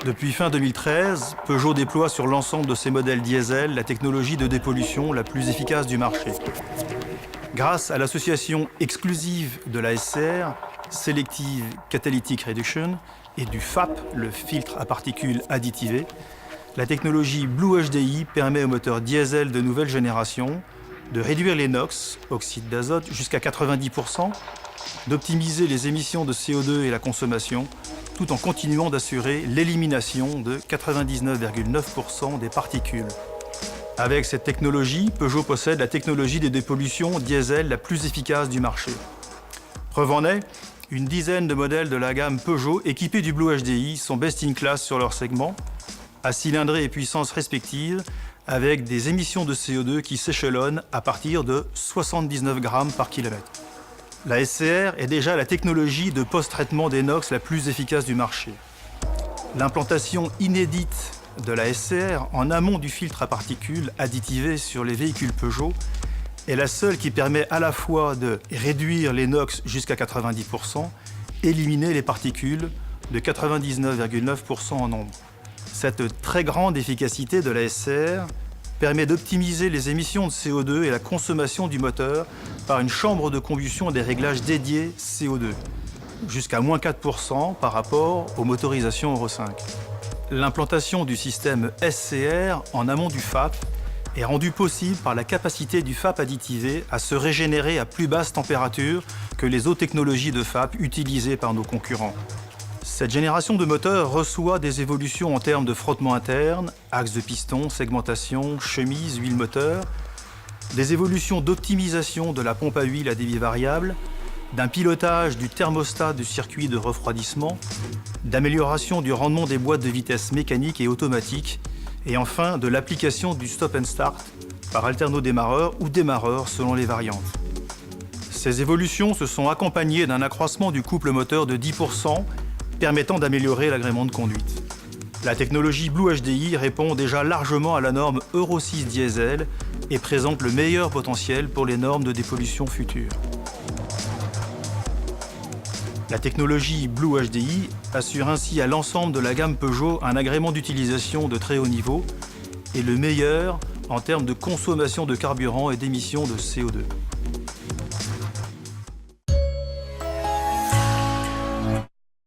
Depuis fin 2013, Peugeot déploie sur l'ensemble de ses modèles diesel la technologie de dépollution la plus efficace du marché. Grâce à l'association exclusive de la SCR, Selective Catalytic Reduction, et du FAP, le filtre à particules additivées, la technologie Blue HDI permet aux moteurs diesel de nouvelle génération de réduire les NOx, oxyde d'azote, jusqu'à 90%, d'optimiser les émissions de CO2 et la consommation, tout en continuant d'assurer l'élimination de 99,9% des particules. Avec cette technologie, Peugeot possède la technologie de dépollution diesel la plus efficace du marché. Preuve en est, une dizaine de modèles de la gamme Peugeot équipés du Blue HDI sont best-in-class sur leur segment, à cylindrée et puissance respectives, avec des émissions de CO2 qui s'échelonnent à partir de 79 grammes par kilomètre. La SCR est déjà la technologie de post-traitement des NOx la plus efficace du marché. L'implantation inédite de la SCR en amont du filtre à particules additivé sur les véhicules Peugeot est la seule qui permet à la fois de réduire les NOx jusqu'à 90%, éliminer les particules de 99,9% en nombre. Cette très grande efficacité de la SCR permet d'optimiser les émissions de CO2 et la consommation du moteur par une chambre de combustion et des réglages dédiés CO2, jusqu'à moins 4% par rapport aux motorisations Euro 5. L'implantation du système SCR en amont du FAP est rendue possible par la capacité du FAP additivé à se régénérer à plus basse température que les autres technologies de FAP utilisées par nos concurrents. Cette génération de moteurs reçoit des évolutions en termes de frottement interne, axe de piston, segmentation, chemise, huile moteur, des évolutions d'optimisation de la pompe à huile à débit variable, d'un pilotage du thermostat du circuit de refroidissement, d'amélioration du rendement des boîtes de vitesse mécaniques et automatiques, et enfin de l'application du stop and start par alternodémarreur ou démarreur selon les variantes. Ces évolutions se sont accompagnées d'un accroissement du couple moteur de 10%, permettant d'améliorer l'agrément de conduite. La technologie Blue HDI répond déjà largement à la norme Euro 6 diesel et présente le meilleur potentiel pour les normes de dépollution futures. La technologie Blue HDI assure ainsi à l'ensemble de la gamme Peugeot un agrément d'utilisation de très haut niveau et le meilleur en termes de consommation de carburant et d'émissions de CO2.